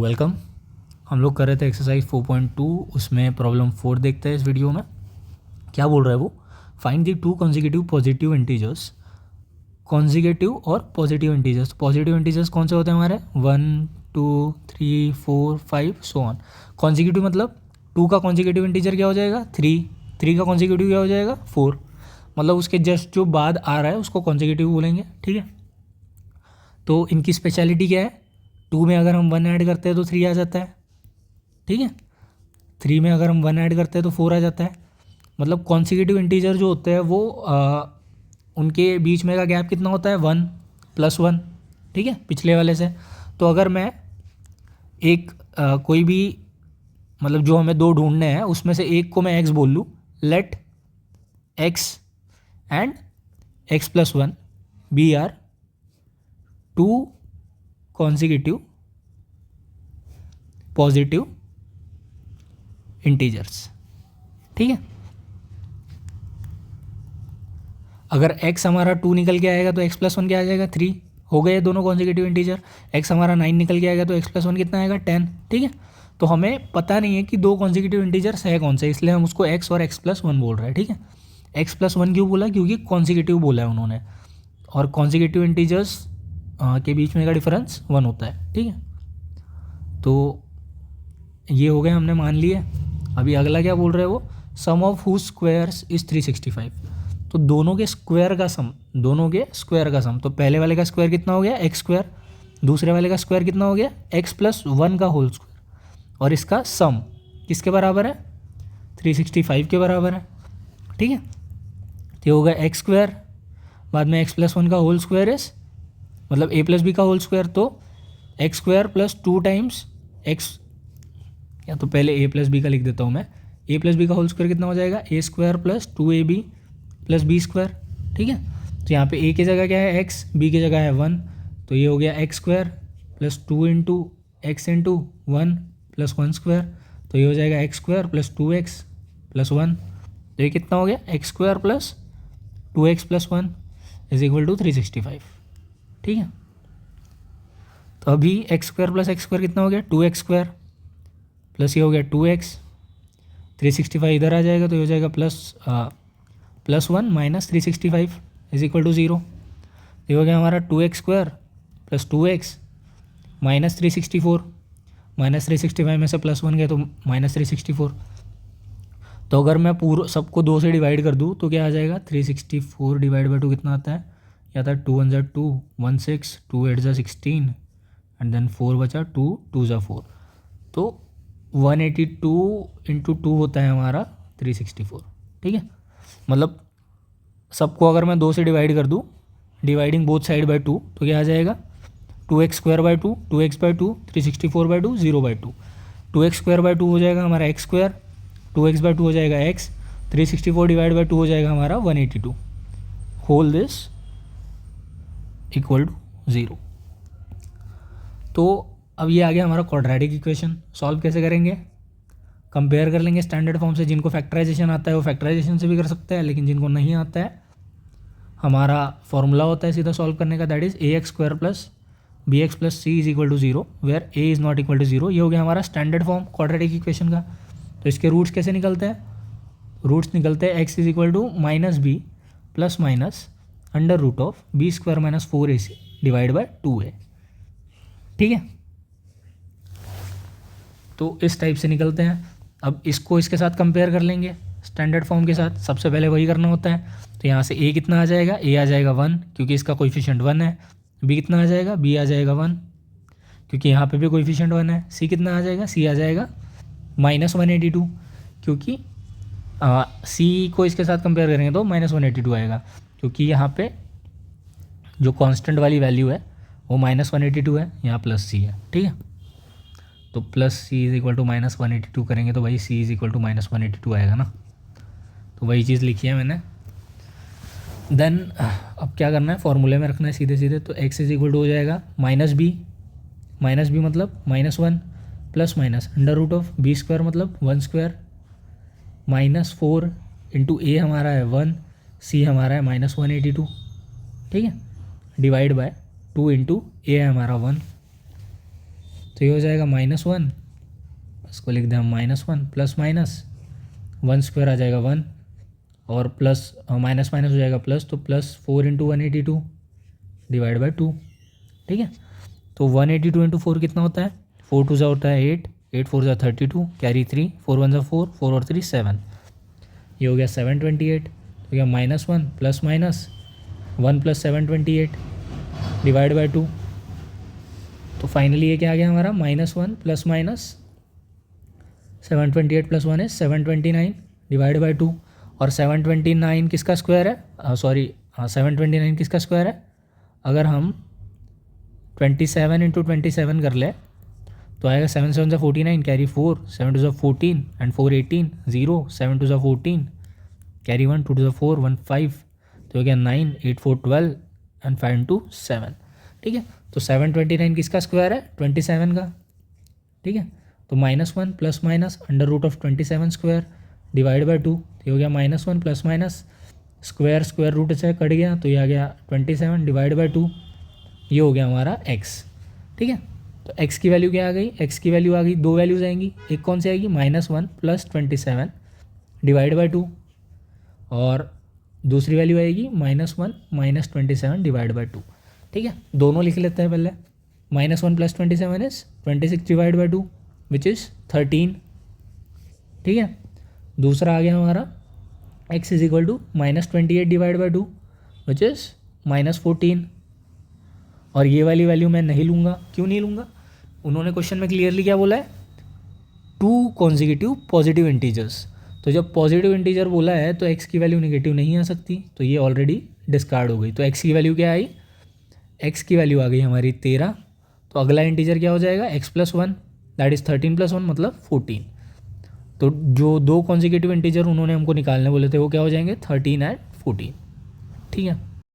Welcome. हम लोग कर रहे थे एक्सरसाइज 4.2, उसमें प्रॉब्लम 4 देखते हैं इस वीडियो में। क्या बोल रहा है वो? Find the two consecutive positive integers. Consecutive और पॉजिटिव इंटीजर्स। पॉजिटिव इंटीजर्स कौन से होते हैं हमारे? 1 2 3 4 5 सो ऑन। कॉन्जिक्यूटिव मतलब 2 का कॉन्जिक्यूटिव इंटीजर क्या हो जाएगा? 3 का कॉन्जिक्यूटिव क्या हो जाएगा? 4। मतलब उसके जस्ट जो बाद आ रहा है उसको कॉन्जिक्यूटिव बोलेंगे। ठीक है, तो इनकी स्पेशलिटी क्या है? 2 में अगर हम 1 ऐड करते हैं तो 3 आ जाता है। ठीक है, 3 में अगर हम 1 ऐड करते हैं तो 4 आ जाता है। मतलब कॉन्सिक्यूटिव इंटीजर जो होते हैं वो उनके बीच में का गैप कितना होता है? 1 + 1। ठीक है, पिछले वाले से। तो अगर मैं एक कोई भी मतलब जो हमें 2 ढूंढने हैं उसमें से एक को मैं x बोल लूँ, let x and x + 1 be are 2 consecutive positive integers. ठीक है, अगर x हमारा 2 निकल के आएगा तो x + 1 क्या आ जाएगा? 3 हो गए दोनों कॉन्जिक्यूटिव इंटीजर। x हमारा 9 निकल के आएगा तो x + 1 कितना आएगा? 10। ठीक है, तो हमें पता नहीं है कि 2 कॉन्जिक्यूटिव इंटीजर्स है कौन से, इसलिए हम उसको x और x + 1 बोल रहे हैं। ठीक है, x + 1 क्यों बोला? क्योंकि कॉन्जिक्यूटिव बोला है उन्होंने, और कॉन्जिक्यूटिव इंटीजर्स के बीच में का डिफरेंस 1 होता है। ठीक है, तो ये हो गए, हमने मान लिए। अभी अगला क्या बोल रहे हैं वो? सम ऑफ हु स्क्वायर्स इज 365। तो दोनों के स्क्वायर का सम, दोनों के स्क्वायर का सम। तो पहले वाले का स्क्वायर कितना हो गया? x square. दूसरे वाले का स्क्वायर कितना हो गया? x + 1 का होल स्क्वायर। और इसका सम किसके बराबर है? 365 के बराबर है। ठीक है, तो ये हो गया x स्क्वायर, बाद में x + 1 का होल स्क्वायर इज मतलब a + b का होल स्क्वायर। तो x स्क्वायर + 2 टाइम्स x, या तो पहले a + b का लिख देता हूँ मैं। a + b का होल स्क्वायर कितना हो जाएगा? a square + 2ab + b square. ठीक है, तो यहाँ पे a की जगह क्या है? x, b की जगह है 1, तो ये हो गया x स्क्वायर + 2 × x × 1 + 1 स्क्वायर। तो ये हो जाएगा x स्क्वायर + 2x + 1। तो ये कितना हो गया? x square + 2x + 1 = 365। ठीक है, तो अभी x स्क्वायर + x स्क्वायर कितना हो गया? 2x स्क्वायर प्लस ये हो गया 2x। 365 इधर आ जाएगा तो ये हो जाएगा +1 - 365 = 0। ये हो गया हमारा 2x स्क्वायर + 2x - 364। -365 में से +1 गया तो -364। तो अगर मैं पूरा सबको 2 से डिवाइड कर दूँ तो क्या आ जाएगा? 364 / 2 कितना आता है? या था 2 × 1 = 2, 16, 2 × 8 = 16 एंड देन 4 बचा, 2 × 2 = 4। तो 182 × 2 होता है हमारा 364। ठीक है, मतलब सबको अगर मैं 2 से डिवाइड कर दूँ, डिवाइडिंग बोथ साइड बाय 2, तो क्या आ जाएगा? 2x² / 2, 2x / 2, 364/2, 0/2। 2x² / 2 हो जाएगा हमारा x स्क्वायर, 2x / 2 हो जाएगा x, 364 / 2 हो जाएगा हमारा 182। Whole this = 0। तो अब ये आ गया हमारा क्वाड्रेटिक इक्वेशन। सॉल्व कैसे करेंगे? कंपेयर कर लेंगे स्टैंडर्ड फॉर्म से। जिनको फैक्टराइजेशन आता है वो फैक्टराइजेशन से भी कर सकते हैं, लेकिन जिनको नहीं आता है, हमारा फॉर्मूला होता है सीधा सॉल्व करने का, that is ax² + bx + c = 0 where a is not equal to 0। ये हो गया हमारा स्टैंडर्ड फॉर्म क्वाड्रेटिक इक्वेशन का। तो इसके रूट्स कैसे निकलते हैं? रूट्स निकलते हैं x = -b ± √b² - 4ac / 2a। ठीक है, तो इस टाइप से निकलते हैं। अब इसको इसके साथ कंपेयर कर लेंगे स्टैंडर्ड फॉर्म के साथ। सबसे पहले वही करना होता है। तो यहाँ से a कितना आ जाएगा? a आ जाएगा 1 क्योंकि इसका कोएफिशिएंट 1 है। b कितना आ जाएगा? b आ जाएगा 1 क्योंकि यहाँ पे भी कोएफिशिएंट 1 है। c कितना आ जाएगा? c आ जाएगा -182 क्योंकि c को इसके साथ कंपेयर करेंगे तो -182 आएगा, क्योंकि यहाँ पे जो कांस्टेंट वाली वैल्यू है वो -182 है, यहाँ +c है। ठीक है, तो +c = -182 करेंगे तो भाई c = -182 आएगा ना। तो वही चीज़ लिखी है मैंने। देन अब क्या करना है? फॉर्मूले में रखना है सीधे सीधे। तो x = हो जाएगा -b मतलब -1 प्लस माइनस √b² मतलब 1 स्क्वायर -4 × a हमारा है 1, c हमारा है -182। ठीक है, डिवाइड बाय 2 × a है हमारा 1। तो ये हो जाएगा -1, इसको लिख दें हम -1 प्लस माइनस 1 स्क्वायर आ जाएगा 1 और प्लस माइनस माइनस हो जाएगा प्लस, तो प्लस 4 इंटू 182 डिवाइड बाई 2। ठीक है, तो 182 इंटू 4 कितना होता है, 4 2 होता है 8, 8 4 32, कैरी 3, 4 1 4, 4 और 3 7, ये हो गया 728। तो क्या -1 plus minus 1 plus 728 divide by 2। तो फाइनली ये क्या आ गया हमारा, -1 प्लस माइनस 728 प्लस 1 है 729 डिवाइड बाई 2। और 729 किसका स्क्वायर है, सॉरी 729 किसका स्क्वायर है, अगर हम 27 इंटू 27 कर ले तो आएगा 7 7 ज़ा 49, कैरी 4, 7 2 ज़ा 14 एंड 4 18, 0, 7 2 ज़ा 14, कैरी 1, 2 2 ज़ा 4, 1 5, तो हो गया 9, 8 4 12 एंड 5 इंटू 7। ठीक है, तो 729 किसका स्क्वायर है, 27 का। ठीक है, तो -1 plus minus under root of 27 square divide by 2, ये हो गया -1 plus minus square, square root से कट गया तो ये आ गया 27 डिवाइड बाई 2, ये हो गया हमारा x। ठीक है, तो x की वैल्यू क्या आ गई, x की वैल्यू आ गई, दो वैल्यूज आएंगी, एक कौन सी आएगी -1 प्लस 27 डिवाइड बाई 2 और दूसरी वैल्यू आएगी -1 माइनस 27 डिवाइड बाई 2। ठीक है, दोनों लिख लेते हैं पहले, -1 plus 27 is 26 divide by 2 which is 13। ठीक है, दूसरा आ गया हमारा x is equal to -28 divide by 2 which is -14। और ये वाली वैल्यू मैं नहीं लूँगा, क्यों नहीं लूँगा, उन्होंने क्वेश्चन में क्लियरली क्या बोला है, 2 कॉन्जिक्यूटिव पॉजिटिव इंटीजर्स। तो जब पॉजिटिव इंटीजर बोला है तो x की वैल्यू नेगेटिव नहीं आ सकती, तो ये ऑलरेडी डिस्कार्ड हो गई। तो x की वैल्यू क्या आई, x की वैल्यू आ गई हमारी 13। तो अगला इंटीजर क्या हो जाएगा, x plus 1 that is 13 plus 1 मतलब 14। तो जो दो कॉन्जिक्यूटिव इंटीजर उन्होंने हमको निकालने बोले थे वो क्या हो जाएंगे, 13 एंड 14। ठीक है।